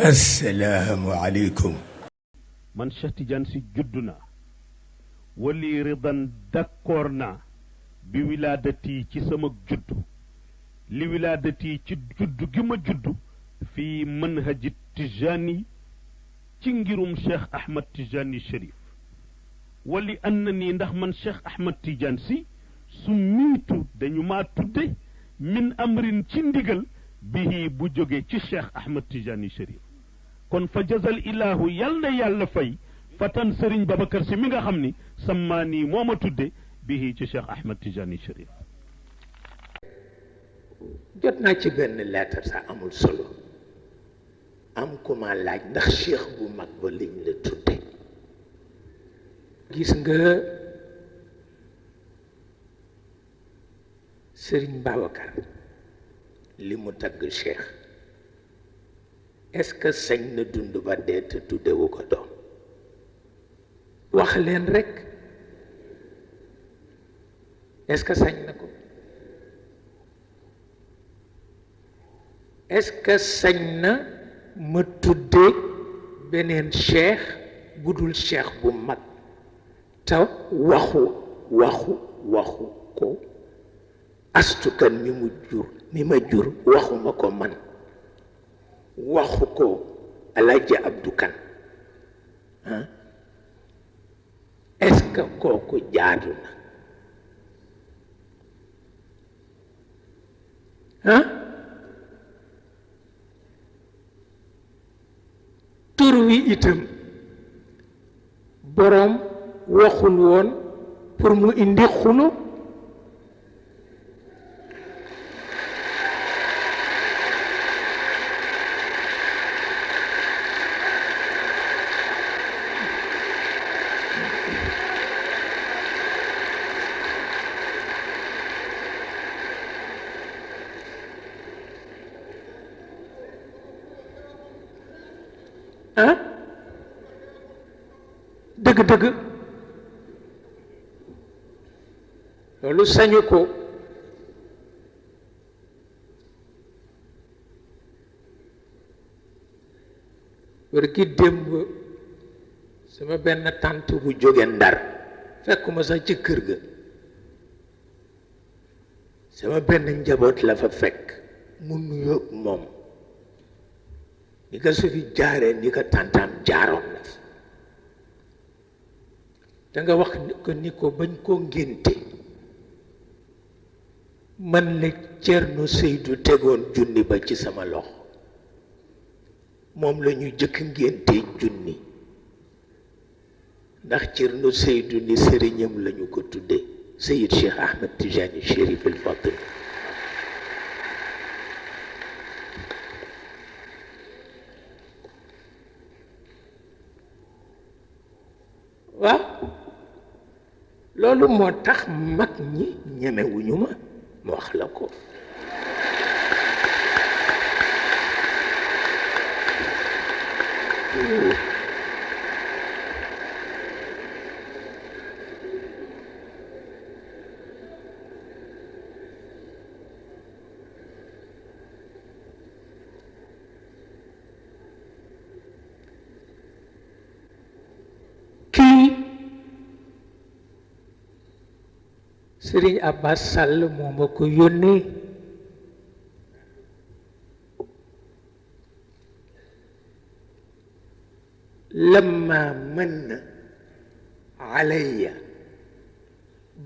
assalaamu aleykum. man Cheikh Tidiane Sy juddu naa wali ridan d'accord naa bi wilaadati ci sama juddu li wilaadati ci juddu gi ma juddu fii manhaji Tijani ci ngirum Cheikh Ahmad Tijani Cherif wali anna nii ndax man Cheikh Ahmad Tidiane Sy su miitu dañu maa tudde min amrin ci ndigal bihi bu jóge ci Cheikh Ahmad Tijani Cherif kon fa jazal ilahu yal na yàlla fay fatan Serigne Babacar Sy mi nga xam ni sammaanii moo ma tudde bihi ci Cheikh Ahmad Tijani Cherif. jot naa ci benn lettre sax amul solo am ku ma laaj ndax cheikh bu mag ba liñ la tudde gis nga Serigne Babacar li mu tagg cheikh est-ce que sañ na dund ba dee te tuddewu ko doom wax leen rek est-ce que sañ na ko est-ce que sañ na ma tudde beneen cheikh bu dul cheikh bu mag te waxu ko astukan mi ma jur waxuma ko man waxu ko Alaaji Abdu Kan est-ce que kooku jaadu na tur wi itam boroom waxul woon pour mu indi xulo dëgg-dëgg loolu sañu ko wër gi démb sama benn tànt bu jóge Ndar fekkuma sax ci kër ga sama benn njaboot la fa fekk mu nuyoo moom ni ko su fi jaaree ni ko tàntaam jaaroon na fi da nga wax ko ni ko bañ koo ngénte man la Cerno Seydou tegoon junni ba ci sama loxo moom la ñu jëkk ngénte junni ndax Cerno Seydou ni sëriñam la ñu ko tuddee Seyid Cheikh Ahmed Tijani Cherif El Fadil waaw loolu moo tax mag ñi ñemewuñu ma wax la ko Sëriñ Abbas Sall moo ma ko yónnee lamma manna alayya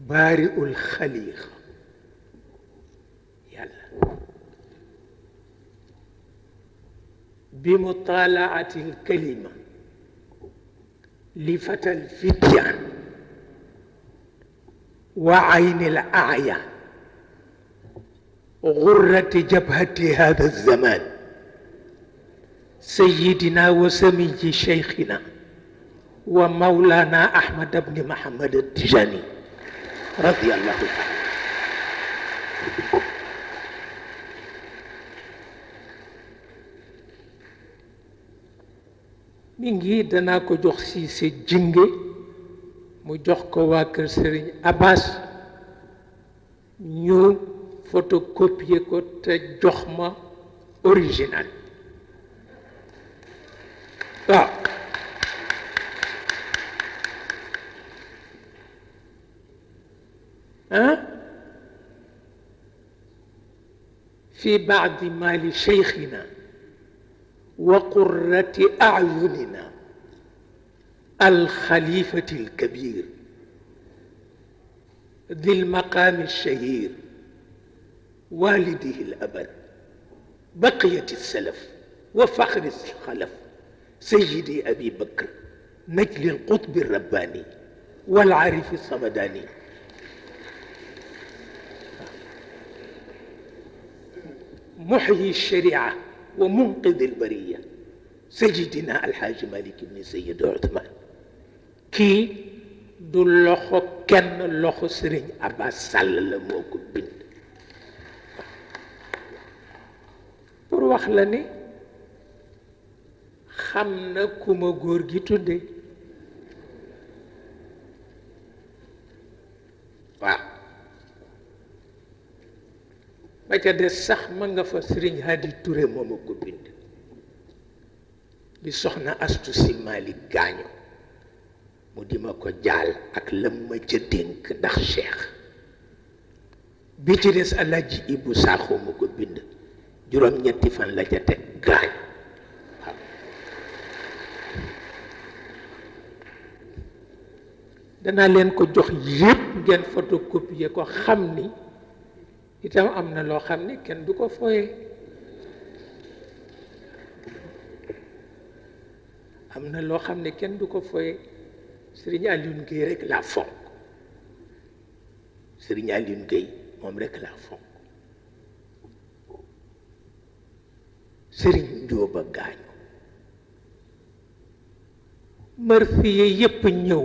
baari'ul xaliqa yàlla bi mutalaati alkalima li fatal fityaan وعين الأعيا غرة جبهة هذا الزمان سيدنا وسمي شيخنا ومولانا أحمد بن محمد التجاني رضي الله تعالى mi ngi danaa ko jox si sa jinge mu jox ko waa kër Serigne Abbas ñu photocopier ko te jox ma original waaw في بعض مال شيخنا وقرة أعيننا الخليفة الكبير ذي المقام الشهير والده الأبد بقية السلف وفخر الخلف سيدي أبي بكر نجل القطب الرباني والعارف الصمداني محيي الشريعة ومنقذ البرية سيدنا الحاج مالك بن سيد عثمان كي du loxo kenn loxo sëriñ Abbas Sall la moo ko bind pour wax la ni xam na ku ma góor gi tudde waaw ba ca des sax ma nga fa sëriñ Hadi Touré moo ma ko bind bi soxna Astu Si Malik gaañu mu di ma ko jaal ak lam ma ca dénk ndax cheikh bi ci des Alaaji Ibu Saaxo ma ko bind juróom-ñetti fan la ca teg gaañ waaw danaa leen ko jox yépp ngeen photocopier ko xam ni itam am na loo xam ni kenn du ko foye am na loo xam ne kenn du ko foye Sëriñ Alioune Gueye rek laa fonk Sëriñ Alioune Gueye moom rek laa fonk Sëriñ Njóoba gaañu marsiye yépp ñëw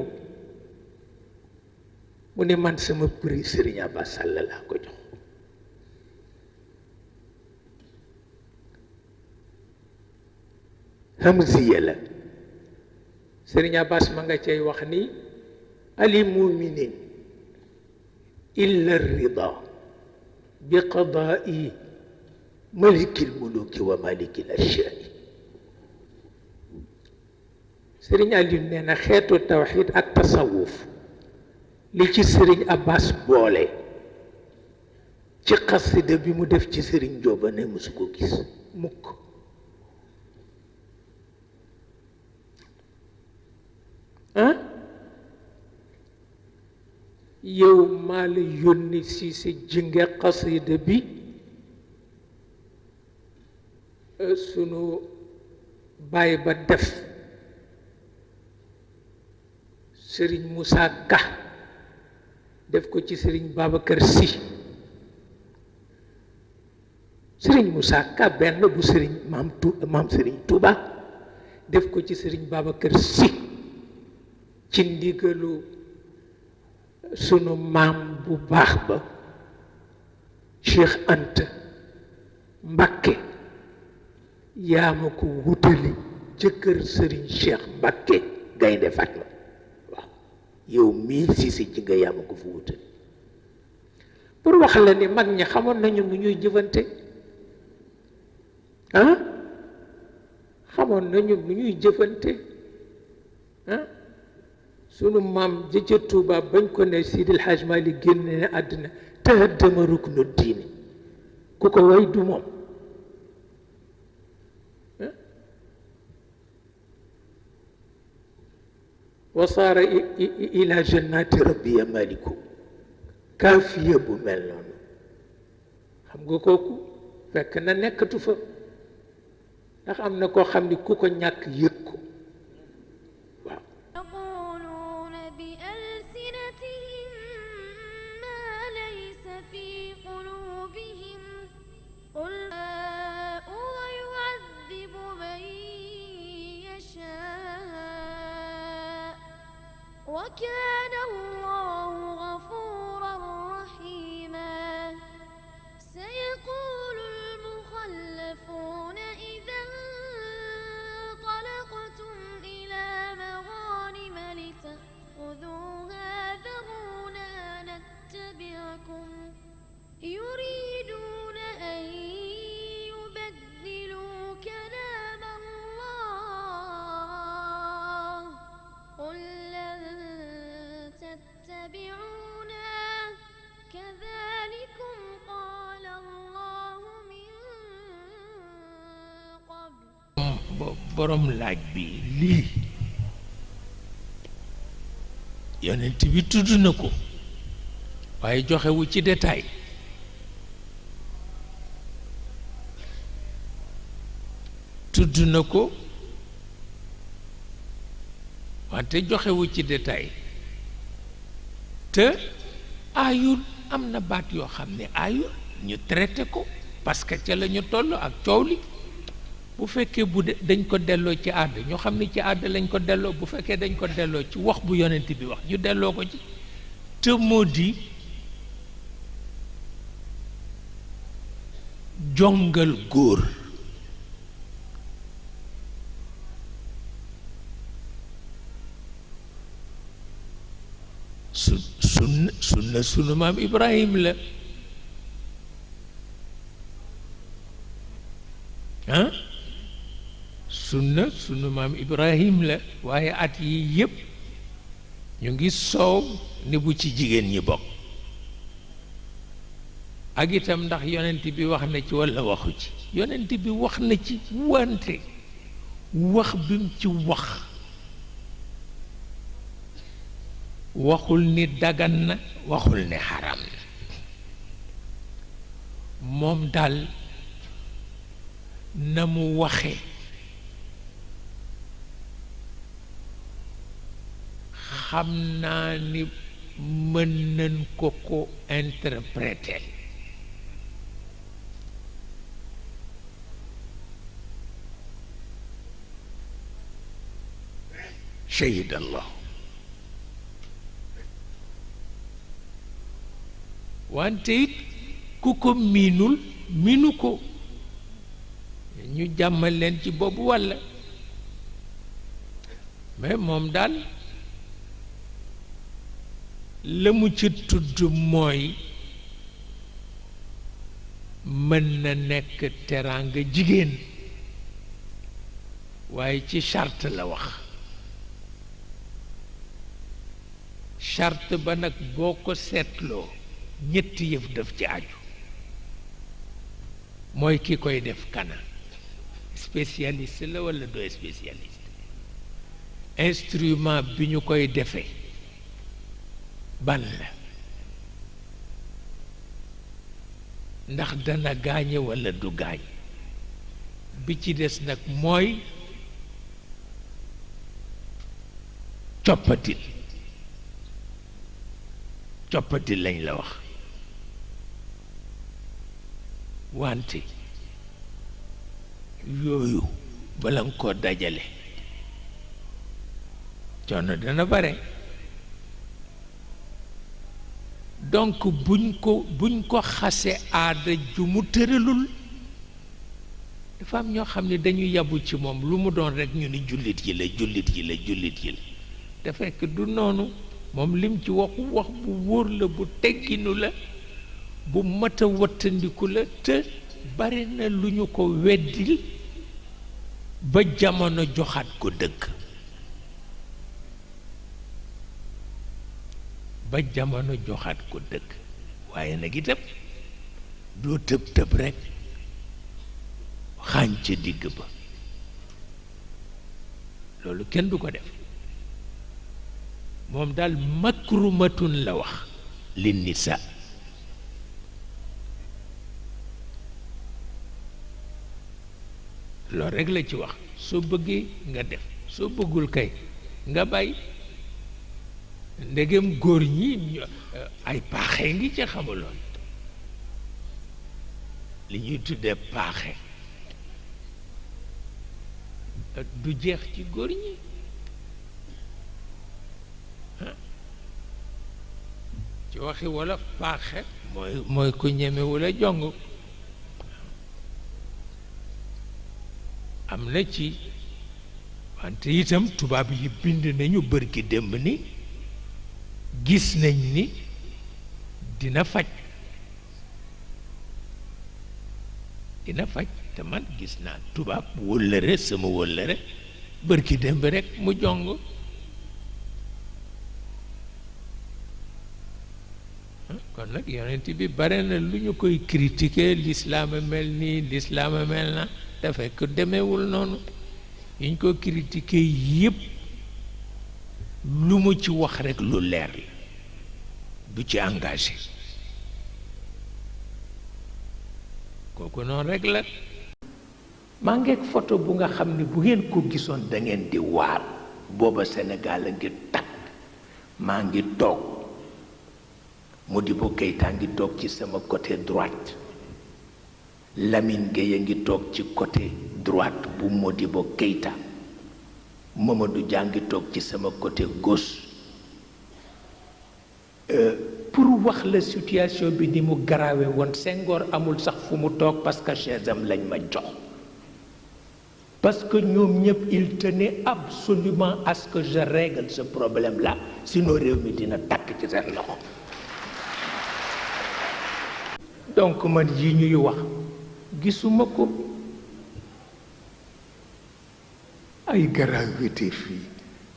mu ne man sama prix Sëriñ Abbas Sall laa ko jox hamziya la Sëriñ Abbas ma nga cay wax ni ali muminin illa rida bi qadaa'i malikil muluki wa malikil ashyaai Sëriñ Aliou nee na xeetu tawxid ak tasawuf li ci Sëriñ Abbas boole ci xasida bi mu def ci Sëriñ Jóoba ne musu ko gis mukk yow maa la yónni si sa jënge xasida bi sunu baay ba def Sëriñ Moussa Ka def ko ci Sëriñ Babacar Si Sëriñ Moussa Ka benn bu Sëriñ maam Sëriñ Touba def ko ci Sëriñ Babacar Si ci ndigalu sunu maam bu baax ba Cheikh Anta Mbakke yaa ma ko wutali ca kër Sëriñ Cheikh Mbakke Gaynde Fatma waaw yow mii si si ji nga yaa ma ko fa wutali pour wax la ni mag ñi xamoon nañu nu ñuy jëfante xamoon nañu nu ñuy jëfante sunu maam jëcca Tuuba bañ ko ne Sidil Hajj Malik génne ne àddina tahaddama ruknu diine ku ko way du moom wa saara ila jannati rabbiya maliku kaafiya bu mel noonu xam nga kooku fekk na nekkatu fa ndax am na koo xam ni ku ko ñàkk yëg ko وكان الله غفورا رحيما سيقول المخلفون إذا انطلقتم إلى مغانم لتأخذوها ذرونا نتبعكم يريدون أن يبدلوا كلام الله borom laaj bi lii yonent bi tudd na ko waaye joxewu ci détail tudd na ko wante joxewu ci détail te aayul am na baat yoo xam ne aayul ñu traité ko parce que ca la ñu toll ak coow li bu fekkee dañ ko delloo ci aada ñoo xam ne ci aada lañ ko delloo bu fekkee dañ ko delloo ci wax bu yonent bi wax ñu delloo ko ci te moo di jongal góor sunna sunu maam Ibrahim la ah sunna sunu maam Ibrahim la waaye at yi yépp ñu ngi soow ni bu ci jigéen ñi bokk ak itam ndax yonent bi wax na ci walla waxu ci yonent bi wax na ci wante wax bi mu ci waxul ni dagan na waxul ni xaram na moom daal na mu waxe xam naa ni mën nañ ko interpréter shahid Allah wante it ku ko miinul miinu ko ñu jàmmal leen ci boobu walla mais moom daal la mu ci tudd mooy mën na nekk teraanga jigéen waaye ci charte la wax charte ba nag boo ko seetloo ñetti yëf daf ci aju mooy ki koy def kana spécialiste la walla doo spécialiste instrument bi ñu koy defee ban la ndax dana gaañe walla du gaañ bi ci des nag mooy coppatil lañ la wax wante yooyu bala nga koo dajale coono dana bare donc buñ ko xase aada ju mu tëralul dafa am ñoo xam ne dañu yabu ci moom lu mu doon rekk ñu ni jullit yi la te fekk du noonu moom lim ci wax bu wóor la bu tegginu la bu mat a wattandiku la te bari na lu ñu ko weddil ba jamono joxaat ko dëgg waaye nag itam doo tëb rekk xaañ ca digg ba loolu kenn du ko def moom daal makrumatun la wax li nisa loolu rekk la ci wax soo bëggee nga def soo bëggul kay nga bàyyi ndegem góor ñi ay paaxe ngi ci xamuloon li ñuy tuddee paaxe du jeex ci góor ñi ci waxi walla paaxe mooy ku ñemewula jong am na ci wante itam tubaab yi bind nañu bërki démb ni gis nañ ni dina faj te man gis naa tubaab wóllëre sama wóllëre bërki démb rekk mu jong kon nag yonent bi bare na lu ñu koy critiquer lislaam a mel nii lislaam a mel na te fekk demeewul noonu yiñ ko critiqué yépp lu mu ci wax rekk lu leer la du ci engagé kooku noonu rekk la maa ngeeg photo bu nga xam ne bu ngeen ko gisoon da ngeen di waar booba Sénégal a ngi takk maa ngi toog Modibo Keïta ngi toog ci sama côté droite Lamine Gueye a ngi toog ci côté droite bu Modibo Keïta Mamadou Dia ngi toog ci sama côté gauche pour wax la situation bi ni mu garaawe woon Senghor amul sax fu mu toog parce que chaise am lañ ma jox parce que ñoom ñëpp il tenait absolument à ce que je règle ce problème là sinon réew mi dina takk ci seen loxo donc man yi ñuy wax gisuma ko ay gravité fii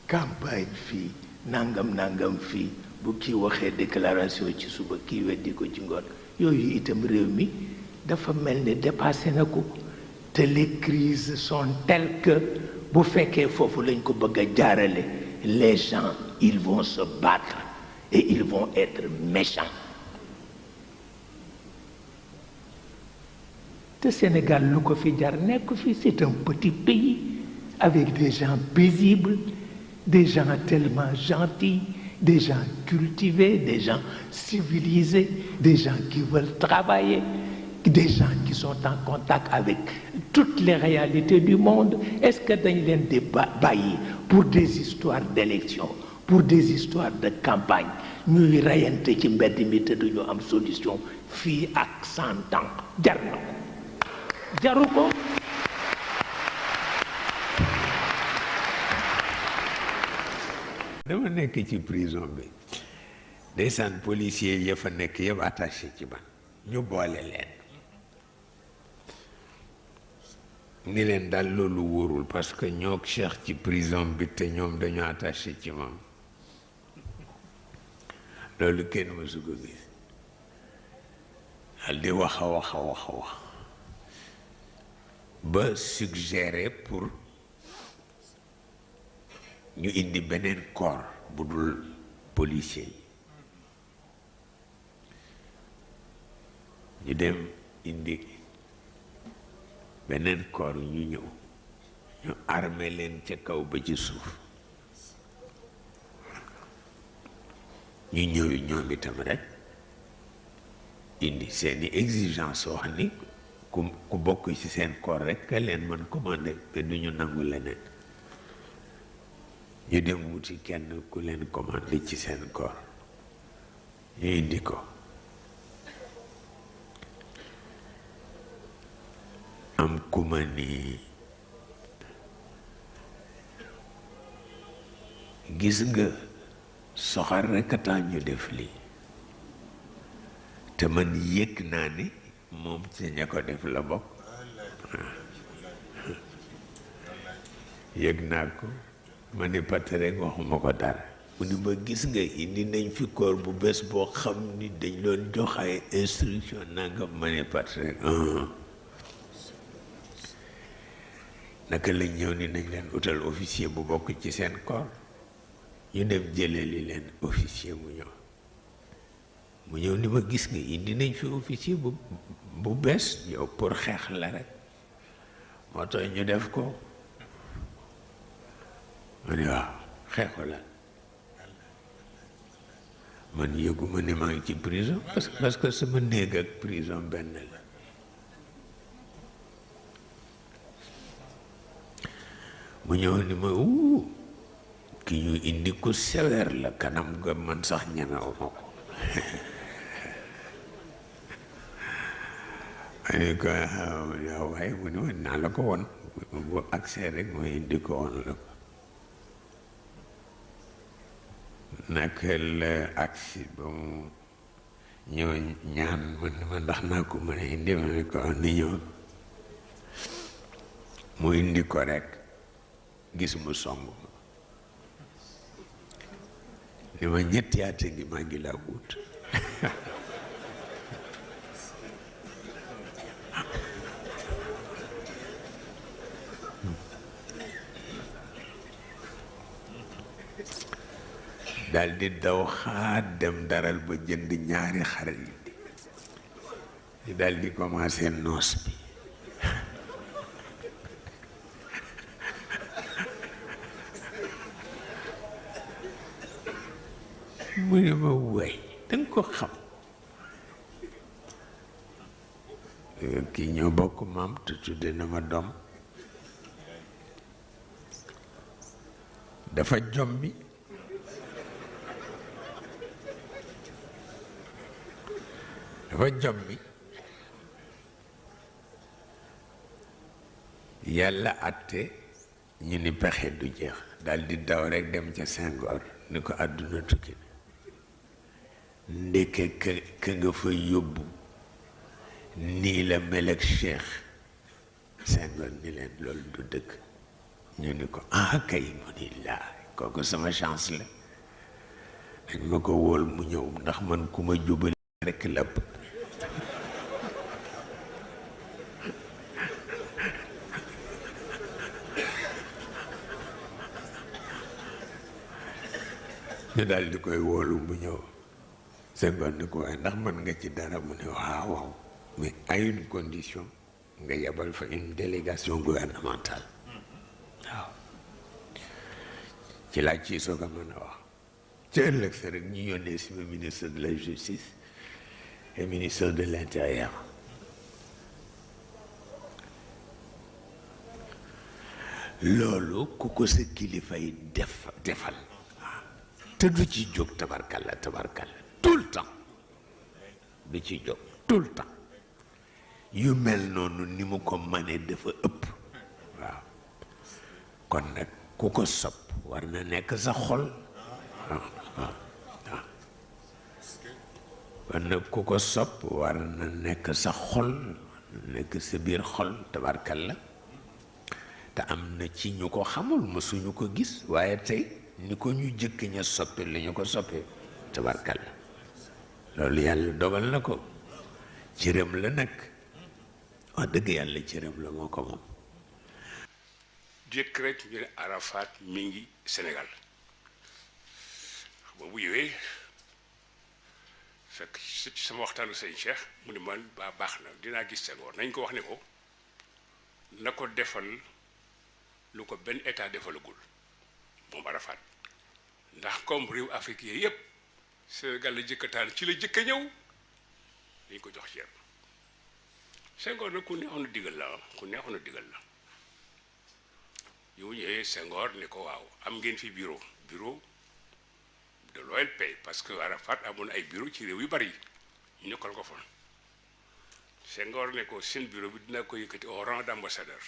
campagne fii nangam fii bu kii waxee déclaration ci suba kii weddi ko ci ngoon yooyu itam réew mi dafa mel ni dépassé na ko te les crises sont telles que bu fekkee foofu lañ ko bëgg a jaarale les gens ils vont se battre et ils vont être méchants te Sénégal lu ko fi jar nekk fi c'est un petit pays avec des gens paisibles des gens tellement gentils des gens cultivés des gens civilisés des gens qui veulent travailler des gens qui sont en contact avec toutes les réalités du monde est-ce que dañ leen di bàyyi pour des histoires d'élection pour des histoires de campagne ñuy reyante ci mbedd mi te duñu am solution fii ak 100 ans jar na ko jaru ko dama nekk ci prison bi ndeysaan policier ya fa nekk yëpp attaché ci man ñu boole leen ni leen daal loolu wóorul parce que ñoo Cheikh ci prison bi te ñoom dañu attaché ci moom loolu kenn mësu ko gis daal di wax ba suggérer pour ñu indi beneen corps bu dul policier yi ñu dem indi beneen corps ñu ñëw ñu armé leen ca kaw ba ci suuf ñu ñëw ñoom itam rek indi seeni exigence wax ni ku bokk ci seen corps rek ka leen mën commandé te du ñu nangu leneen ñu dem wuti kenn ku leen commandé ci seen corps ñu indi ko am ku ma ni gis nga soxar rekk a tax ñu def lii te man yëg naa ni moom ci ña ko def la bokk yëg naa ko ma ni pat rek waxuma ko dara mu ni ma gis nga indi nañ fi koor bu bees boo xam ni dañ doon jox ay instruction nanga ma ni pat rek naka lañ ñëw ni nañ leen utal officier bu bokk ci seen corps ñu dem jëlee li leen officier mu ñëw ni ma gis nga indi nañ fi officier bu bees yow pour xeex la rek moo tax ñu def ko ma ni waaw xeexu la man yëguma ni maa ngi ci prison parce que sama néeg ak prison benn la mu ñëw ni ma ki ñu indi ku sévère la kanam nga man sax ñemewu ma ko ma ni ko yow waaye mu ni ma naa la ko won bu accès rek ma indi ko woon la ko naka la agsi ba mu ñëw ñaan ma ndax naa ko mën a indi ma ne ko ni ñëw mu indi ko rek gis mu song ma ni ma ñetti at ngi maa ngi laa wut daal di daw xaat dem daral ba jënd ñaari xar yi di daal di commencé noos bi mu ne ma way danga ko xam kii ñoo bokk maam te tudde na ma doom dafa jommi yàlla àtte ñu ni pexe du jeex dal di daw rekk dem ca Senghor ni ko àdduna tukki ndeke ka nga fa yóbbu nii la mel ak Cheikh Senghor ni leen loolu du dëgg ñu ni ko kay mu ni laa kooku sama chance la dañ ma ko wóol mu ñëw ndax man ku ma jubal rekk la bëgg ñu daal di koy wóolu mu ñëw Senghor ni ko waaye ndax mën nga ci dara mu ne waaw mais à une condition nga yebal fa une délégation gouvernementale waaw ci laaj ci soog a mën a wax ci ëllëg sa rek ñu yónnee si ma ministre de la justice et ministre de l'intérieur loolu ku ko sa kilifay defal te du ci jóg tabarkalla tout le temps du ci jóg tout le temps yu mel noonu ni mu ko mënee dafa ëpp waaw kon nag ku ko sopp war na nekk sa xol waaw kon nag ku ko sopp war na nekk sa xol nekk sa biir xol tabarkalla te am na ci ñu ko xamul mësuñu ko gis waaye tey ni ko ñu jëkk ña soppe la ñu ko soppe tabarkalla loolu yàlla dogal na ko cëram la nag wax dëgg yàlla cëram la moo ko moom jëkk rek ñu ne Arafat mi ngi Sénégal boobu yowee fekk ci sama waxtaanu sëñ Cheikh mu ne man baax na dinaa gis Senghor nañ ko wax ne ko na ko defal lu ko benn état defalagul moom Arafat ndax comme réew Afrique yi yëpp Sénégal la jëkkataan ci la jëkka ñëw dañ ko jox ceeb Senghor nag ku neexoon a digal la yow ñëwee Senghor ne ko waaw am ngeen fi bureau de l'OLP parce que Arafat amoon ay bureau ci réew yu bari ñu nekkal ko fa Senghor ne ko seen bureau bi dina ko yëkkati au rang d'ambassadeur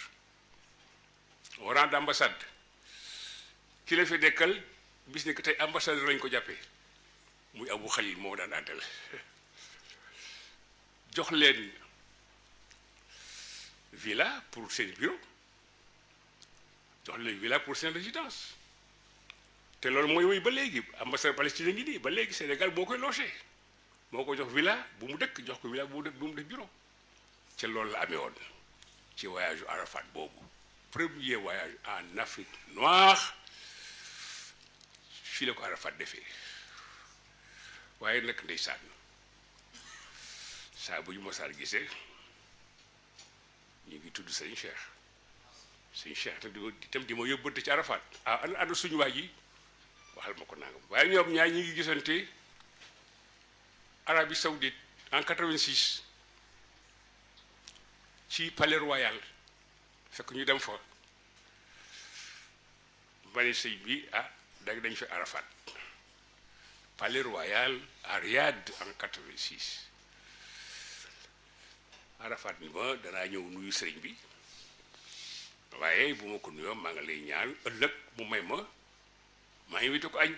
au rang d'ambassade ki la fi dekkal bis ni que tey ambassadeur lañ ko jàppee muy Abou Khalil moo daan àndal jox leen villa pour seen bureau jox leen villa pour seen résidence te loolu mooy woy ba léegi ambassadeur palestinien ngi nii ba léegi Sénégal boo koy logé moo ko jox villa bu mu dëkk jox ko villa bu mu def bureau ca loolu la amee woon ci voyage u Arafat boobu premier voyage en Afrique noire fii la ko Arafat defee waaye nag ndeysaan saa bu ñu mosaan gisee ñu ngi tudd sëñ Cheikh te itam di ma yóbbante ci Arafat ana suñu waay ji waxal ma ko nangam waaye ñoom ñaar ñi ngi gisante Arabie Saoudite en 86 ci palais royal fekk ñu dem fa ma ne sëñ bi dañ fi Arafat palais royal à Riyad en 86 Arafat ni ma danaa ñëw nuyu sëriñ bi waaye bu ma ko nuyoo maa ngi lay ñaan ëllëg mu may ma invité ko añ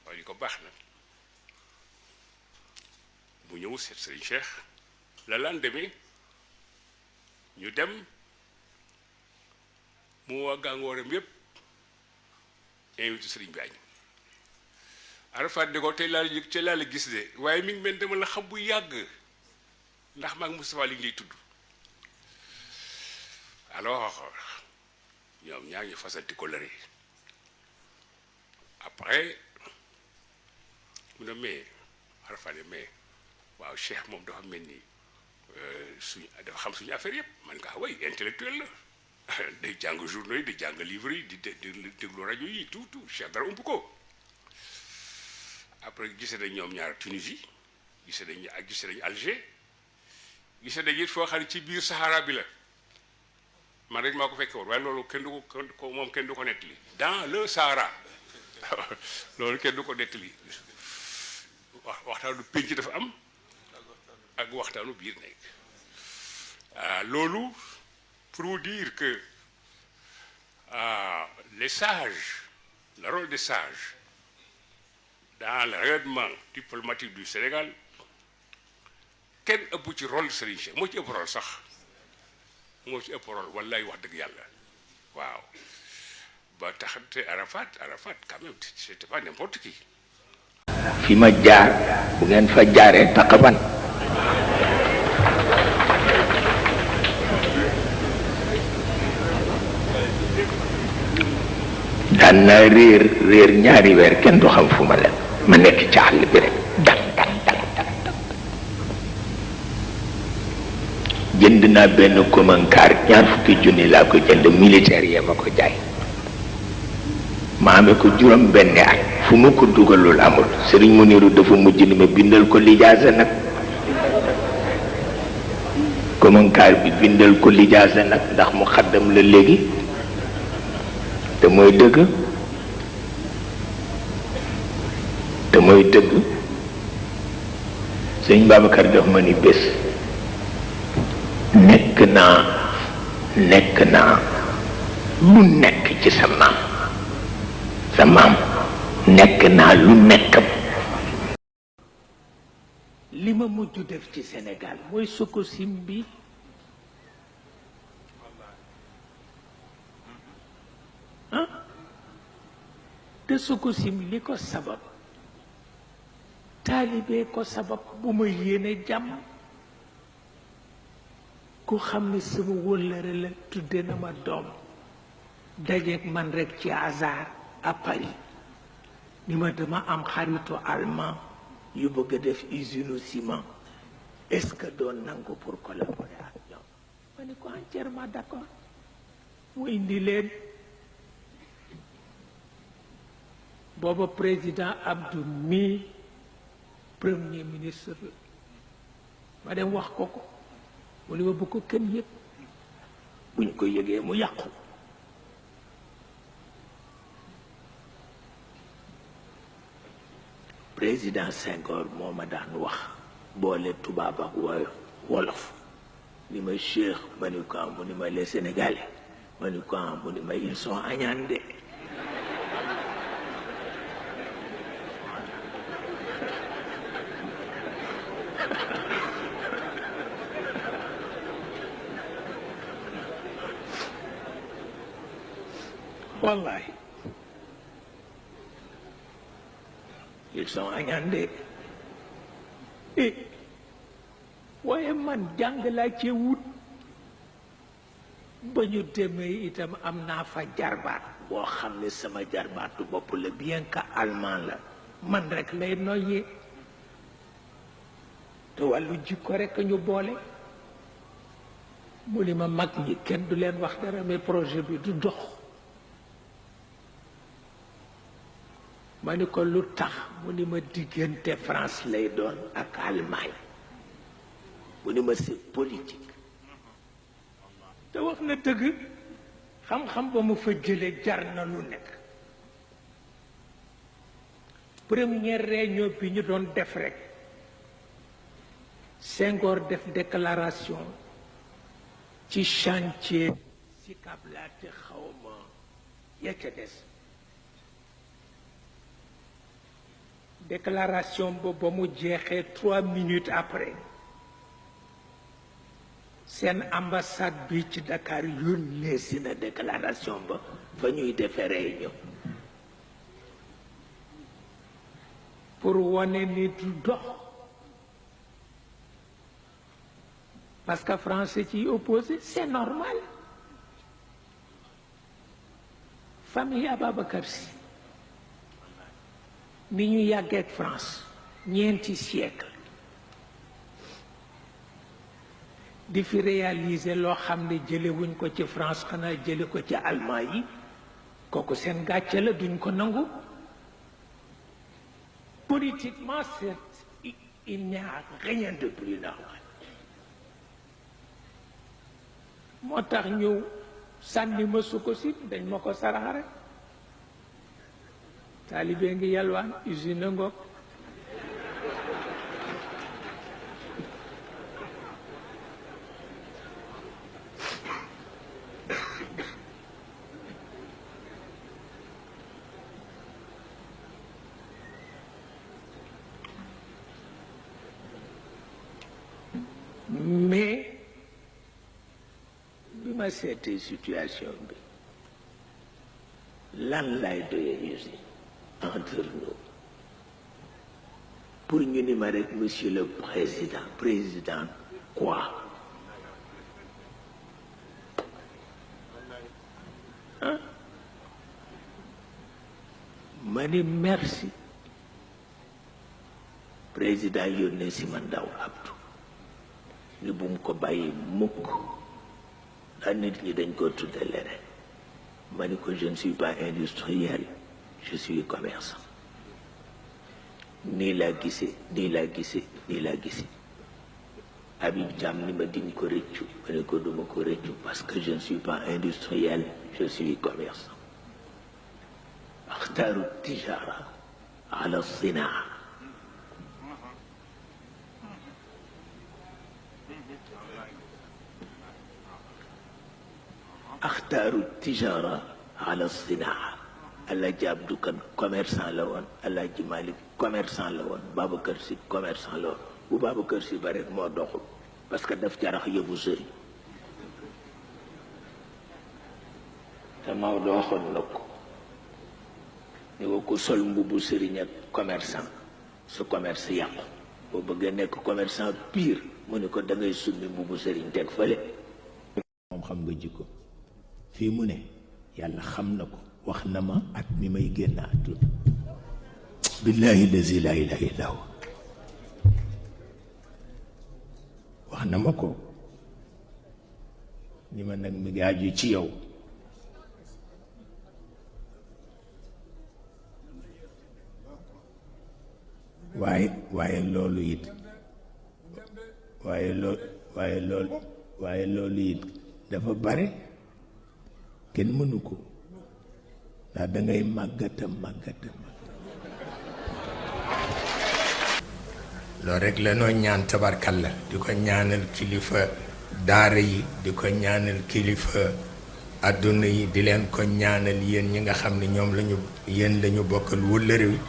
waaye li ko baax na mu ñëw seet sëriñ Cheikh la lendemain ñu dem mu waa gàngooram yépp invité sëriñ bi añ Arafat di ko tey laa la gis de waaye mi ngi mel dama la xam bu yàgg ndax maa ngi Moustapha li ngi lay tudd alors ñoom ñaa ngi fasanti ko lëre après mu ne mais Arafat ne mais waaw Cheikh moom dafa mel ni suñu dafa xam suñu affaire yëpp man nga way intellectuel la day jàng journaux yi di jàng livres yi di déglu rajo yi tout Cheikh dara ump ko après gisee nañ ñoom ñaar Tunisie gisee nañ Alger gisee nañ it foo xam ne ci biir Sahara bi la man rek maa ko fekke woon waaye loolu kenn du ko moom kenn du ko nettali dans le Sahara loolu kenn du ko nettali waxtaanu pénc dafa am ak waxtaanu biir nekk loolu pour vous dire que les sages le rôle des sages dans le rayonnement diplomatique du Sénégal kenn ëpp ci rôle Serigne Cheikh moo ci ëpp rôle sax moo ci ëpp rôle wallaay wax dëgg yàlla waaw ba taxante Arafat quand même c'était pas n'importe qui. fi ma jaar bu ngeen fa jaaree taqaban daan naa réer ñaari weer kenn du xam fu ma leen ma nekk ci àll bi rek dang jënd naa benn komankaar 20 junni laa ko jënd militaire yee ma ko jaay ma amee ko juróom benn at fu ma ko dugalul amul Sëriñ Muniru dafa mujj ni ma bindal ko lijaasa nag komankaar bi bindal ko lijaasa nag ndax mu xaddam la léegi te mooy dëgg sëñ Babacar daf ma ni bés nekk naa lu nekk ci sa maam nekk naa lu nekkam. li ma mujj def ci Sénégal mooy Sococim bi te Sococim li ko sabab taalibe ko sabab bu ma yéene jàmm ku xam ne sama wëllëre la tudde na ma doom dajeeg man rekk ci hasard à Paris ni ma dama am xaritu allemand yu bëgg a def usine ciment est-ce que doon nangu pour collaborer ak ñoom ma ni ko entièrement d'accord mu indi leen booba président Abdou mi premier ministre ma dem wax ko mu ni ma bu ko kenn yëg bu ñu ko yëgee mu yàqu président Senghor moo ma daan wax boole tubaab ak wolof ni ma Cheikh ma ni ko mu ni ma les Sénégalais ma ni ko mu ni ma ils sont añaande wallahi ils sont añaande waaye man jàng laa ci wut ba ñu demee itam am naa fa jarbaat boo xam ne sama jarbaatu bopp la bien que allemand la man rek lay noyyee te wàllu jikko rek ñu boole mu ni ma mag ñi kenn du leen wax dara mais projet bi du dox ma ni ko lu tax mu ni ma diggante France lay doon ak Allemagne mu ni ma c'est politique te wax na dëgg xam-xam ba mu fa jële jar na lu nekk première réunion bi ñu doon def rek Senghor def déclaration ci chantier si kablaate xawma ya ca des déclaration ba mu jeexee 3 minutes après seen ambassade bi ci Dakar yónnee si na déclaration ba fa ñuy defee réunion pour wane ni du dox parce que français ci opposé c'est normal famille Ababacar Sy ni ñu yàggeek France ñeenti siècle di fi réaliser loo xam ne jële wuñ ko ci France xanaa jële ko ci allemand yi kooku seen gàcce la duñ ko nangu. Politiquement, il n'y a rien de plus normal. moo tax ñëw sànni ma su ko si dañ ma ko sarax rek taalibe ngi yalwaan usine ngoog. mais bi ma seetee situation bi lan lay doyee usine entre nous pour ñu ni ma rek monsieur le président quoi ah ma ni merci président yónnee si ma ndaw Abdou ni bu mu ko bàyyi mukk ndax nit ñi dañ ko tudde leneen ma ni ko je ne suis pas industriel je suis commerçant nii laa gisee Habib Thiam ni ma diñ ko rëccu ma ni ko duma ko rëccu parce que je ne suis pas industriel je suis commerçant axtaaru tijara ala sinaa axtaaru tijara ala sinaa Alaaji Abdou Kan commerçant la woon Alaaji Malik commerçant la woon Babacar Si commerçant la woon bu Babacar Si ba rek moo doxul parce que daf jarax yëfu sëriñ te Maodo waxoon na ko ni ko ku sol mbubu sëriñ ak commerçant su commerce yàqu boo bëggee nekk commerçant pire mu ni ko da ngay summi mbubu sëriñ teg fële moom xam nga jikko fii mu ne yàlla xam na ko wax na ma at mi may génn àdduna billahi lazi la ilaha illa hu wax na ma ko ni ma nag mi ngi aju ci yow waaye loolu it waaye loolu it dafa bare kenn mënu ko ndax dangay màggata loolu rek la noo ñaan tabarkalla di ko ñaanal kilifa daara yi di ko ñaanal kilifa àdduna yi di leen ko ñaanal yéen ñi nga xam ne ñoom lañu yéen lañu bokkal wëllëre wi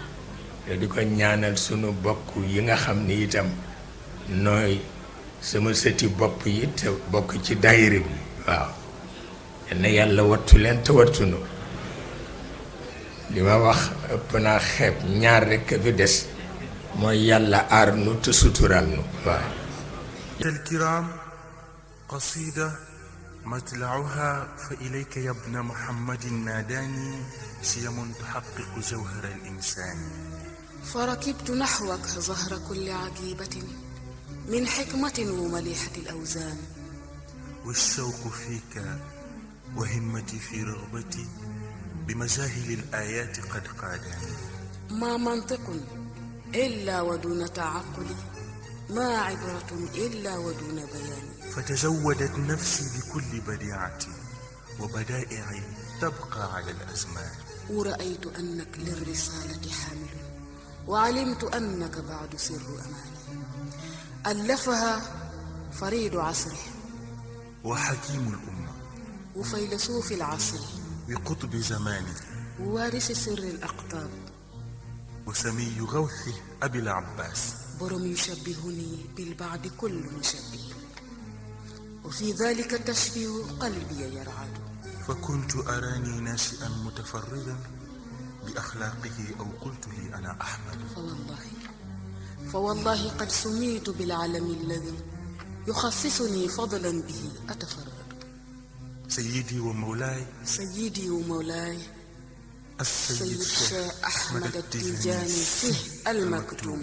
te di ko ñaanal sunu bokk yi nga xam ni itam nooy sama sëti bopp yi te bokk ci daayira bi waaw na yàlla wattu leen te wattunu li ma wax ëpp naa xeeb ñaar rekk a fi des mooy yàlla aar nu te sutural nu waaw الكرام قصيدة مطلعها فإليك يا ابن محمد ناداني شيم تحقق جوهر الإنسان فركبت نحوك ظهر كل عجيبة من حكمة ومليحة الأوزان والشوق فيك وهمتي في رغبتي بمجاهل الآيات قد قاداني ما منطق إلا ودون تعقل ما عبرة إلا ودون بيان فتجودت نفسي بكل بديعة وبدائع تبقى على الأزمان ورأيت أنك للرسالة حامل وعلمت أنك بعد سر أماني ألفها فريد عصره وحكيم الأمة وفيلسوف العصر بقطب زمانه ووارث سر الأقطاب وسمي غوثه أبي العباس برم يشبهني بالبعد كل مشبه وفي ذلك تشبه قلبي يرعد فكنت أراني ناشئا متفردا بأخلاقه أو قلت لي أنا أحمد فوالله قد سميت بالعلم الذي يخصصني فضلا به أتفرد سيدي ومولاي السيد سيد شيخ شيخ أحمد التيجاني فيه المكتوم.